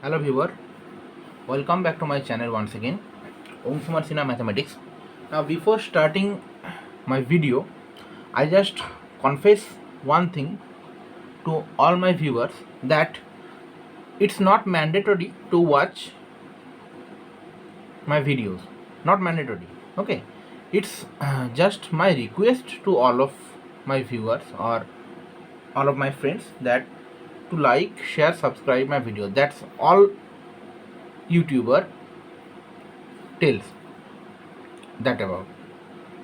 Hello viewer, welcome back to my channel once again, Om Sumar Sinha Mathematics. Now before starting my video, I just confess one thing to all my viewers that it's not mandatory to watch my videos. Not mandatory, okay? It's just my request to all of my viewers or all of my friends that to like, share, subscribe my video. That's all YouTuber tells that about.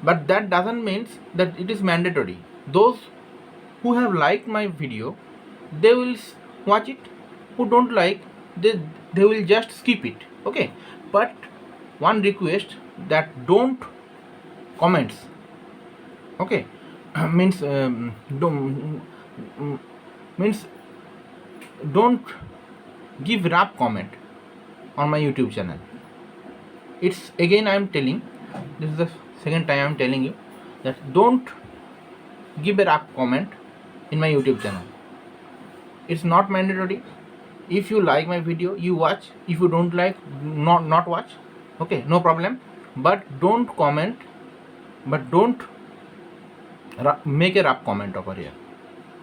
But that doesn't mean that it is mandatory. Those who have liked my video, they will watch it. Who don't like, they will just skip it, okay? But one request, that don't comments, okay? means don't means don't give rap comment on my YouTube channel. It's again I am telling, this is the second time I am telling you that don't give a rap comment in my YouTube channel. It's not mandatory. If you like my video, you watch. If you don't like, not watch, okay, no problem. But don't comment, but don't make a rap comment over here,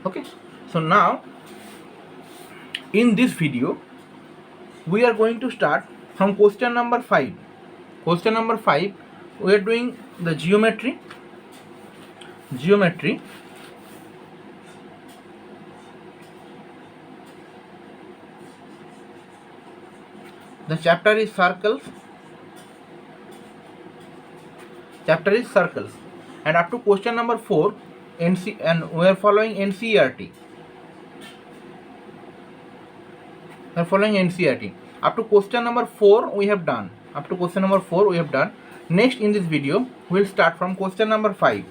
okay? So now in this video we are going to start from question number 5. Question number 5, we are doing the geometry. The chapter is circles. And up to question number 4, and we are following NCERT. Up to question number 4 we have done. Next in this video we will start from question number 5.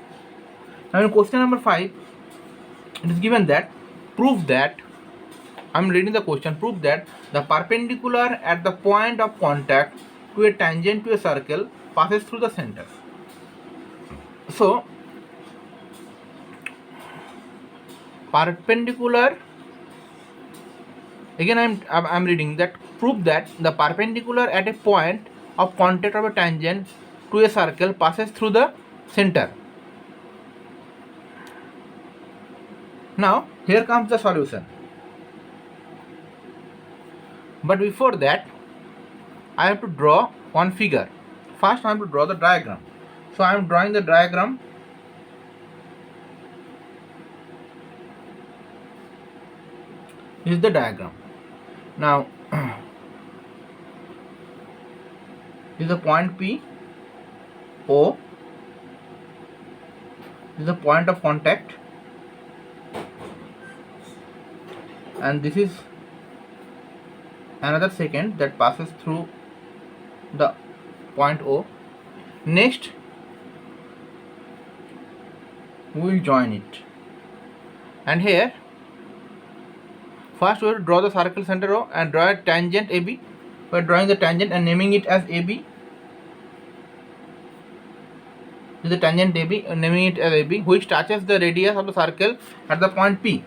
Now in question number 5 it is given that prove that, I am reading the question, prove that the perpendicular at the point of contact to a tangent to a circle passes through the center. So perpendicular, again I am reading that prove that the perpendicular at a point of contact of a tangent to a circle passes through the center. Now here comes the solution. But before that I have to draw one figure. First I have to draw the diagram. So I am drawing the diagram. This is the diagram. Now this is the point P, O. This is the point of contact, and this is another secant that passes through the point O. Next we will join it, and here first we will draw the circle center O and draw a tangent AB. We are drawing the tangent and naming it as AB. This is the tangent AB, naming it as AB, which touches the radius of the circle at the point P.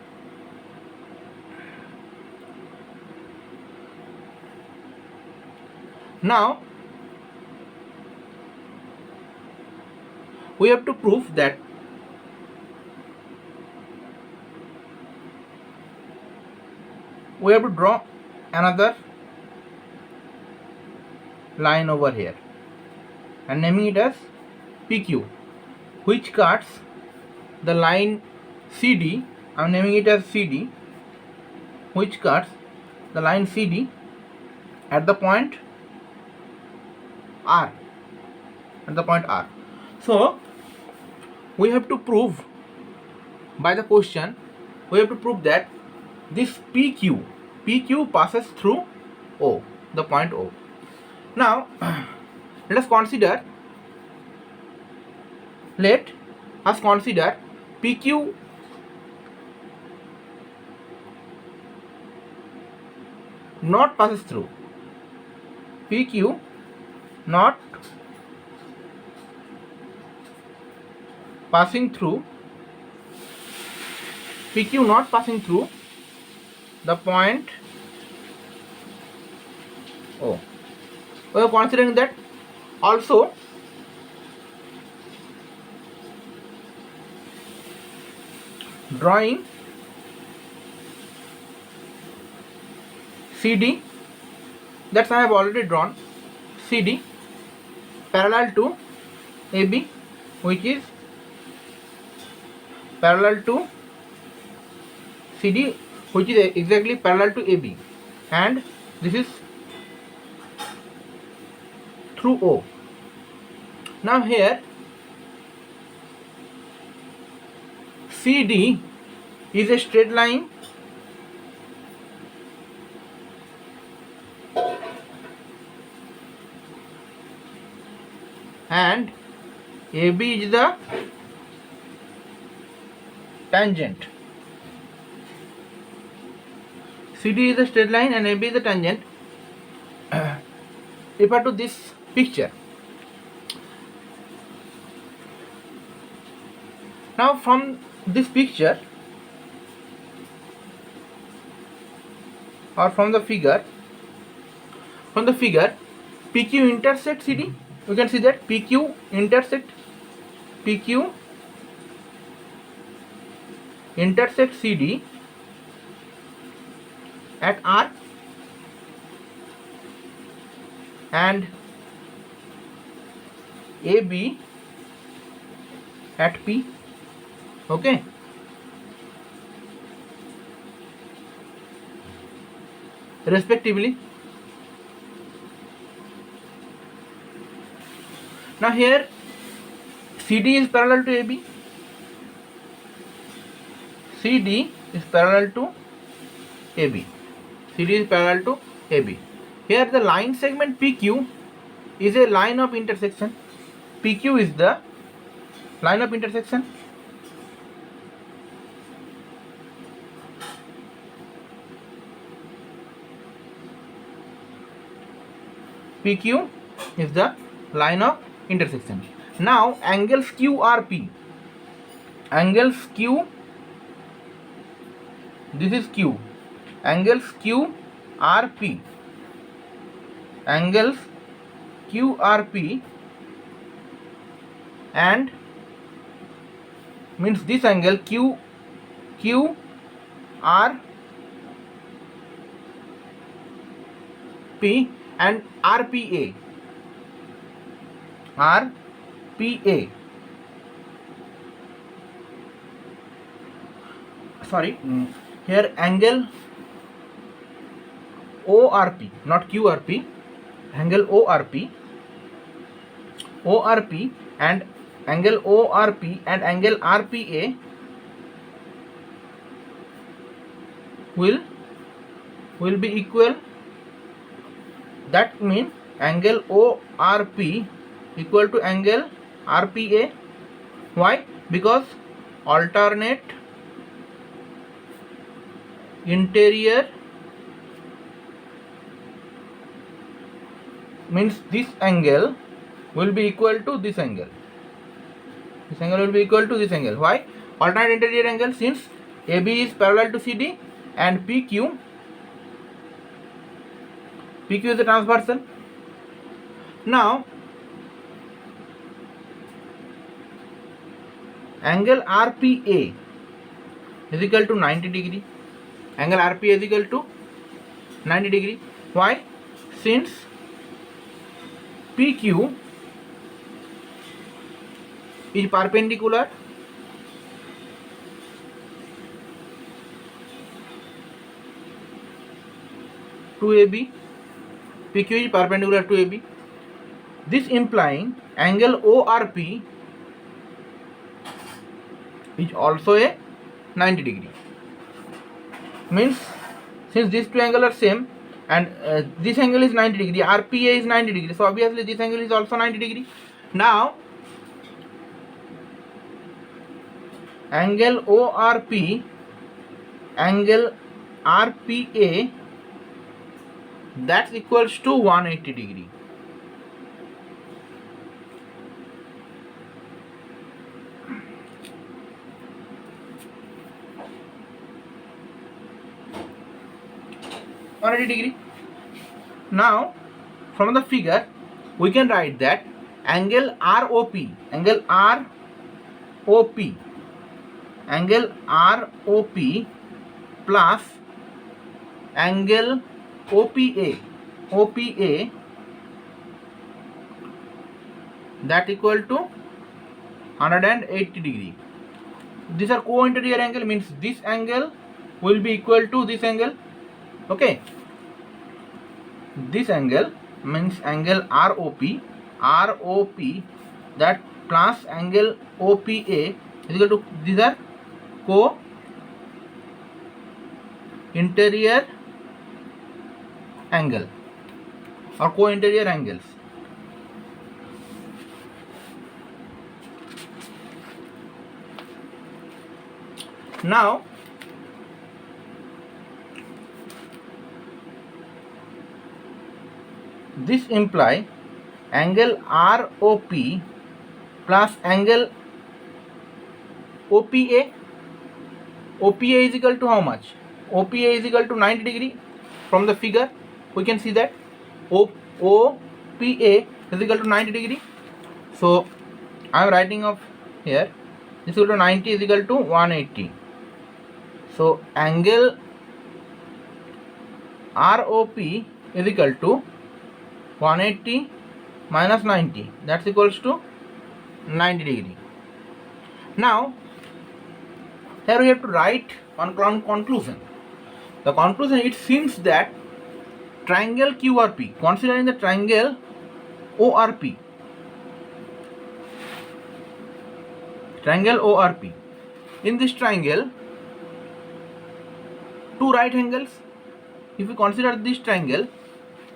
Now we have to prove that we have to draw another line over here and naming it as PQ, which cuts the line CD. I am naming it as CD, which cuts the line CD at the point R. So we have to prove by the question, we have to prove that this PQ passes through O, the point O. Now let us consider PQ not passes through. PQ not passing through the point O. We are considering that. Also, drawing CD, that's I have already drawn CD parallel to AB, which is parallel to CD, which is exactly parallel to AB, and this is through O. Now here CD is a straight line and AB is the tangent. CD is a straight line and AB is the tangent. Refer to this picture. Now from this picture or from the figure, PQ intersect CD. You can see that PQ intersect CD at R, and AB at P. Okay. Respectively. Now here CD is parallel to AB. CD is parallel to AB. CD is parallel to AB. Here the line segment PQ is a line of intersection. PQ is the line of intersection. PQ is the line of intersection. Now angles QRP. Angles Q, this is Q. Angles QRP. Angles QRP and means this angle QRP and RPA. Sorry, here angle ORP, not QRP, angle ORP and angle ORP and angle RPA will be equal. That means angle ORP equal to angle RPA. Why? Because alternate interior means this angle will be equal to this angle. This angle will be equal to this angle. Why? Alternate interior angle, since AB is parallel to CD and PQ is a transversal. Now angle RPA is equal to 90 degree. Angle RPA is equal to 90 degree. Why? Since PQ is perpendicular to AB. PQ is perpendicular to AB. This implying angle ORP is also a 90 degree. Means since these two angles are same and this angle is 90 degree, RPA is 90 degree, so obviously this angle is also 90 degree. Now angle ORP, angle RPA, that's equals to 180 degree. Degree. Now from the figure we can write that angle ROP, angle ROP, angle ROP plus angle OPA that equal to 180 degree. These are co-interior angle, means this angle will be equal to this angle. Okay, this angle means angle ROP that plus angle OPA is equal to, these are co-interior angle or co-interior angles. Now this imply angle ROP plus angle OPA. OPA is equal to how much? OPA is equal to 90 degree. From the figure we can see that OPA is equal to 90 degree. So I am writing of here, this is equal to 90 is equal to 180. So angle ROP is equal to 180 minus 90, that's equals to 90 degree. Now here we have to write one conclusion. The conclusion, it seems that triangle QRP, considering the triangle ORP, in this triangle two right angles. If we consider this triangle,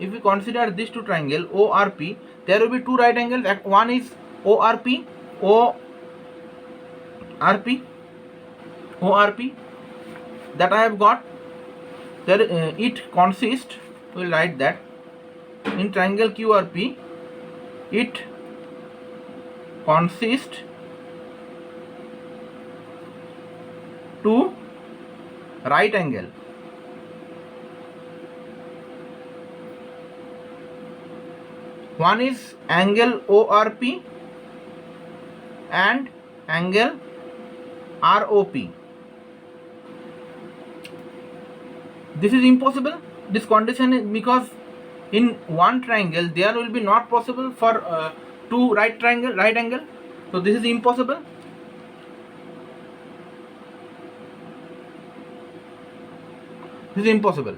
if we consider these two triangle ORP, there will be two right angles. One is ORP that I have got. There it consists, we will write that in triangle QRP it consists two right angle. One is angle ORP and angle ROP. This is impossible. This condition is because in one triangle there will be not possible for two right angle. So this is impossible. This is impossible.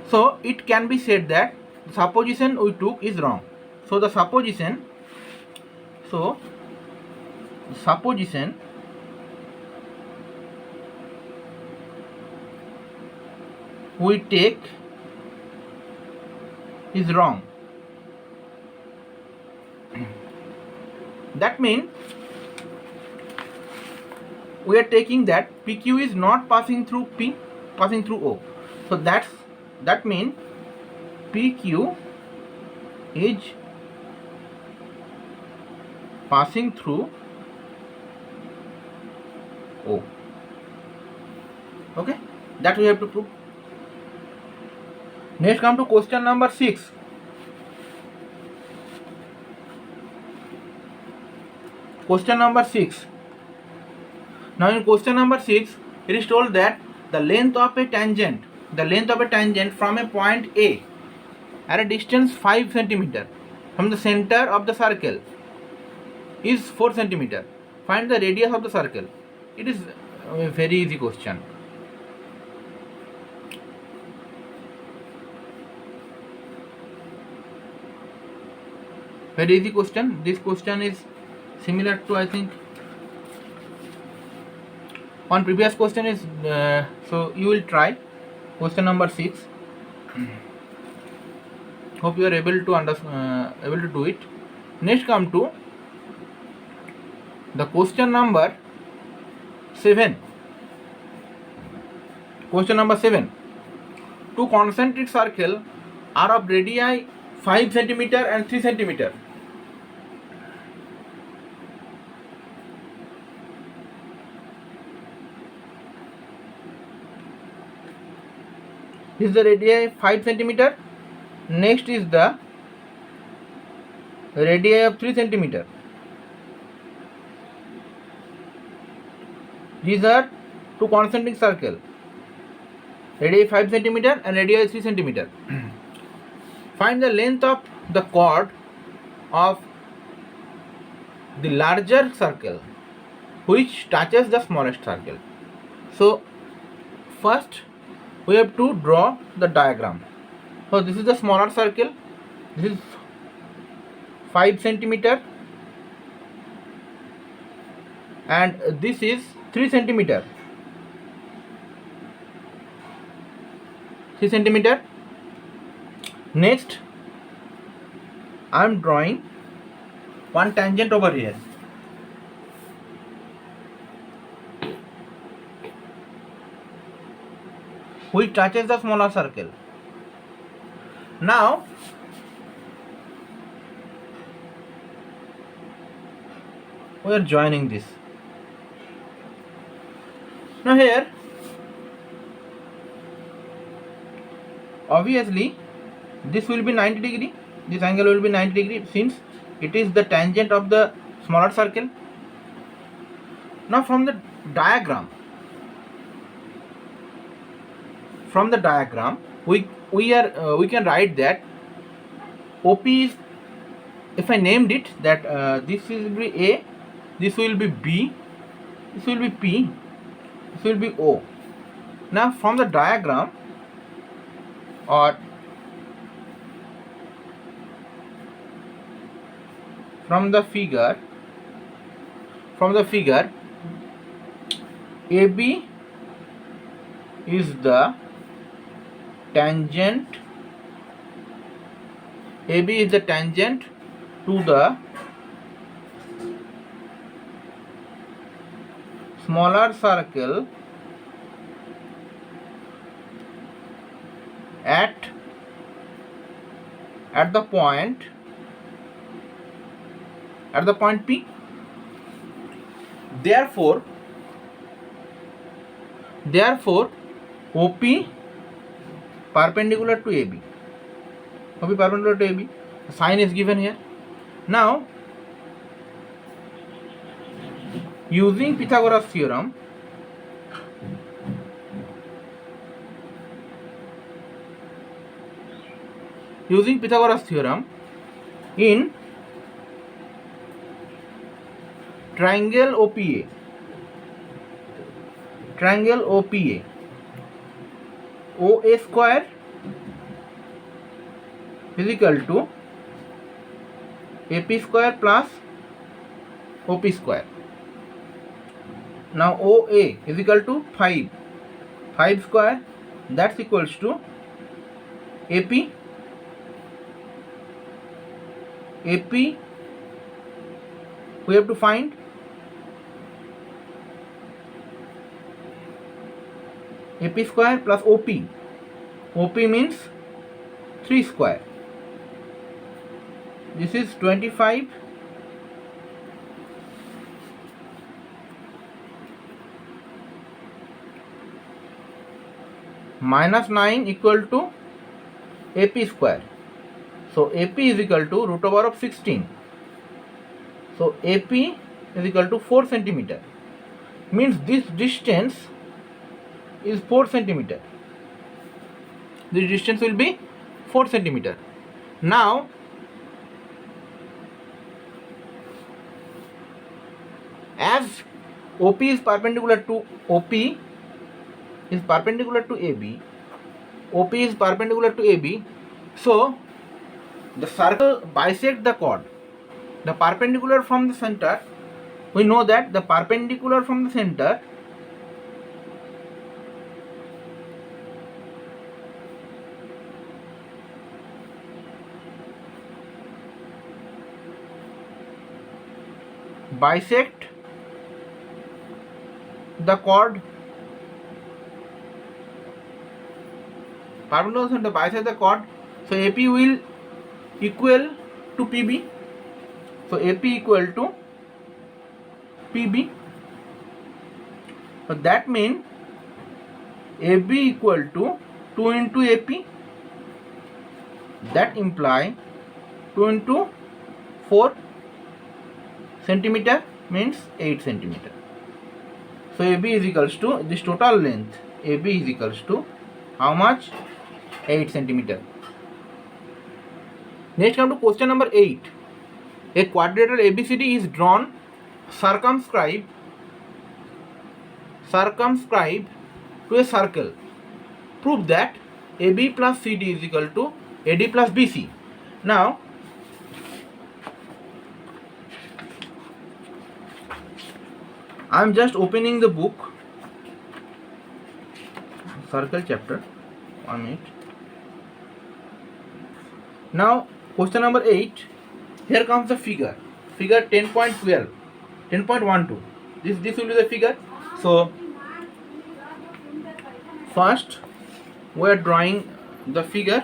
So it can be said that the supposition we took is wrong. So the supposition we take is wrong. That means we are taking that PQ is not passing through P, passing through O. So that means PQ is passing through O. Okay, that we have to prove. Next come to question number 6. Question number 6. Now in question number 6 it is told that the length of a tangent from a point A at a distance 5 cm from the center of the circle is 4 cm. Find the radius of the circle. It is a very easy question. Very easy question. This question is similar to, I think, one previous question is so you will try question number 6. Hope you are able to do it. Next come to the question number 7. Question number 7. Two concentric circles are of radii 5 cm and 3 cm. This is the radii 5 cm. Next is the radii of 3 centimeter. These are two concentric circle. Radii 5 centimeter and radii 3 centimeter. Find the length of the chord of the larger circle which touches the smallest circle. So first we have to draw the diagram. So this is the smaller circle. This is 5 centimeter and this is 3 centimeter. 3 centimeter. Next I am drawing one tangent over here. Which touches the smaller circle. Now we are joining this. Now here obviously this will be 90 degree. This angle will be 90 degree since it is the tangent of the smaller circle. Now from the diagram we can write that OP is, if I named it, that this will be A, this will be B, this will be P, this will be O. Now from the diagram or from the figure AB is the tangent, AB is the tangent to the smaller circle at the point P. Therefore OP perpendicular to AB. OP perpendicular to AB. The sign is given here. Now using Pythagoras theorem, in triangle OPA, OA square is equal to AP square plus OP square. Now OA is equal to 5 square, that's equals to AP we have to find AP square plus OP means 3 square. This is 25 minus 9 equal to AP square. So AP is equal to root over of 16. So AP is equal to 4 centimeter. Means this distance is 4 centimeter. This distance will be 4 centimeter. Now as OP is perpendicular to AB, so the circle bisect the chord. The perpendicular from the center, we know that the perpendicular from the center bisect the chord, perpendicular center bisect the chord. So AP will equal to PB. So AP equal to PB. So that means AB equal to 2 into AP. That imply 2 into 4 centimeter means 8 centimeter. So AB is equals to this total length. AB is equals to how much? 8 centimeter. Next come to question number 8. A quadrilateral ABCD is drawn. Circumscribe to a circle. Prove that AB plus CD is equal to AD plus BC. Now I am just opening the book, circle chapter. 1 minute. Now question number 8. Here comes the figure 10.12, 10.12. This will be the figure. So first we are drawing the figure,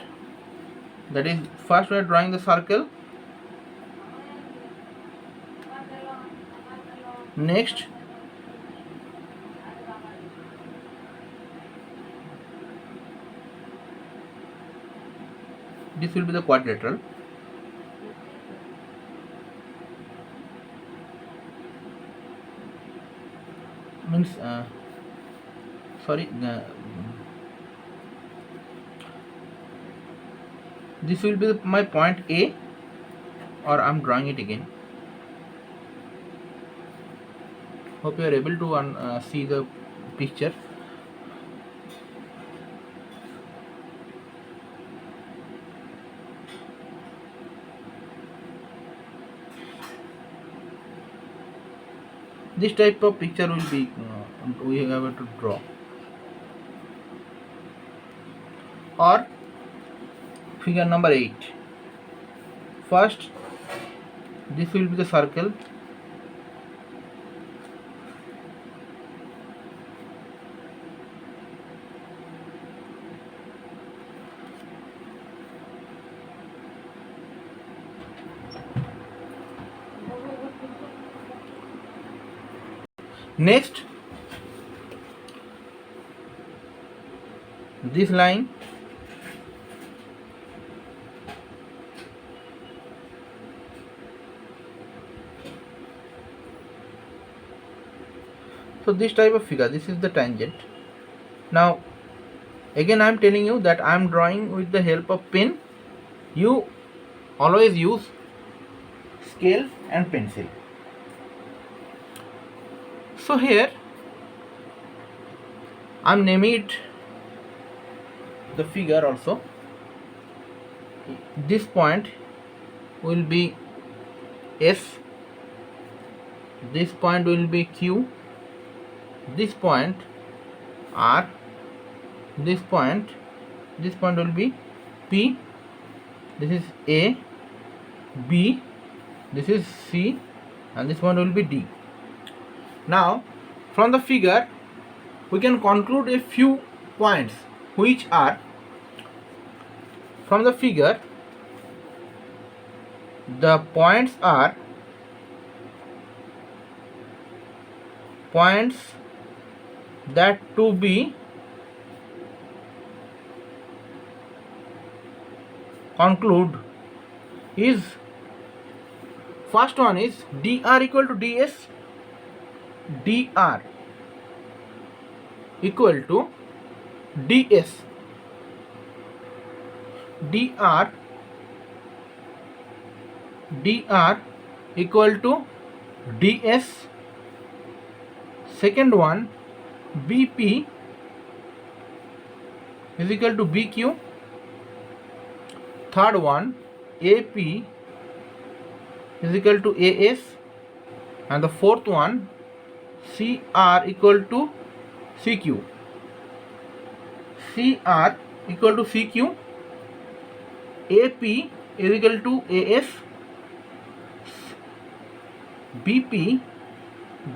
that is first we are drawing the circle. Next this will be the quadrilateral. Means this will be my point A, or I am drawing it again. Hope you are able to see the picture. This type of picture will be we have to draw. Or figure number 8. First this will be the circle. Next this line, so this type of figure, this is the tangent. Now again I am telling you that I am drawing with the help of pen. You always use scale and pencil. So here I am naming it the figure also. This point will be S, this point will be Q, this point R, this point will be P, this is A, B, this is C, and this one will be D. Now from the figure we can conclude a few points, which are, from the figure the points are points that to be conclude is, first one is dr equal to ds, dr equal to ds, dr equal to ds. Second one, bp is equal to bq. Third one, ap is equal to as. And the fourth one, cr equal to cq. cr equal to cq, ap is equal to as, bp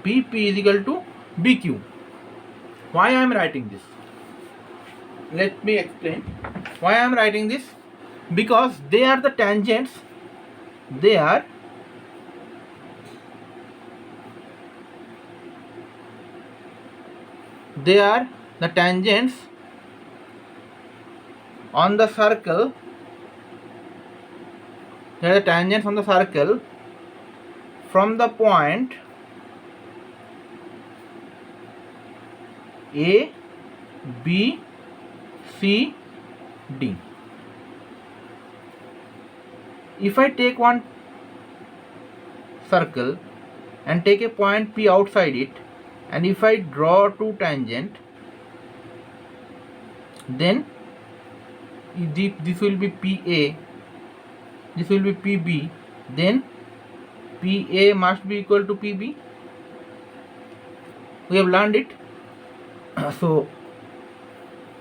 is equal to bq. Why I am writing this? Let me explain why I am writing this. Because they are the tangents, they are the tangents on the circle. They are the tangents on the circle from the point A, B, C, D. If I take one circle and take a point P outside it, and if I draw two tangent, then this will be PA, this will be PB, then PA must be equal to PB. We have learned it. So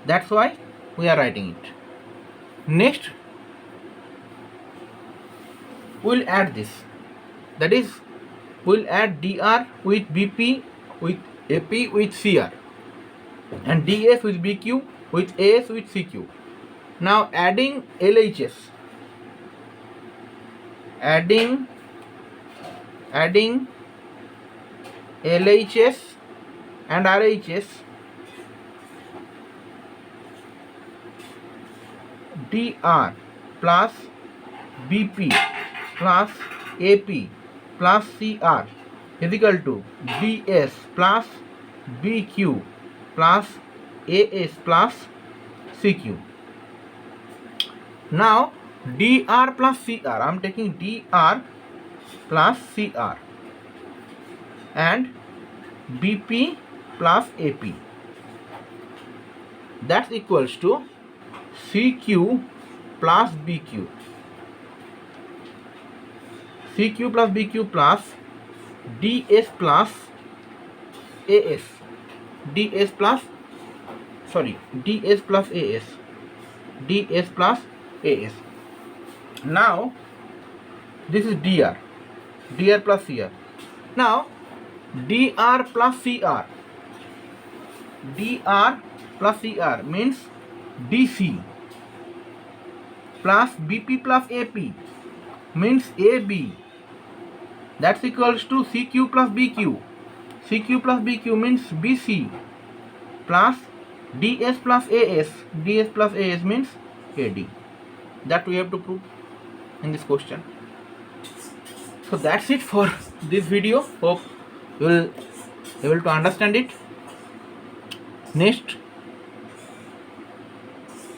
that's why we are writing it. Next, we'll add this. That is, we'll add DR with BP, with AP, with CR, and DS with BQ, with AS, with CQ. Now adding LHS, adding LHS and RHS, DR plus BP plus AP plus CR is equal to DS plus BQ plus AS plus CQ. Now DR plus CR, I am taking DR plus CR, and BP plus AP, that's equals to CQ plus BQ, CQ plus BQ plus DS plus AS, DS plus AS, DS plus AS. Now this is DR plus CR. Now DR plus CR, DR plus CR means DC plus BP plus AP means AB, that's equals to CQ plus BQ, CQ plus BQ means BC plus DS plus AS, DS plus AS means AD. That we have to prove in this question. So that's it for this video. Hope you will able to understand it. Next,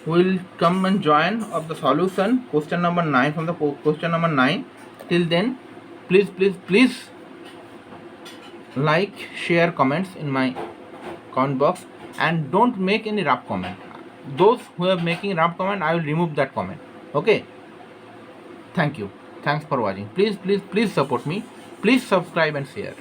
we will come and join of the solution question number 9 from the question number 9. Till then, please like, share, comments in my comment box, and don't make any rough comment. Those who are making rough comment, I will remove that comment. Okay, thank you. Thanks for watching. Please support me. Please subscribe and share.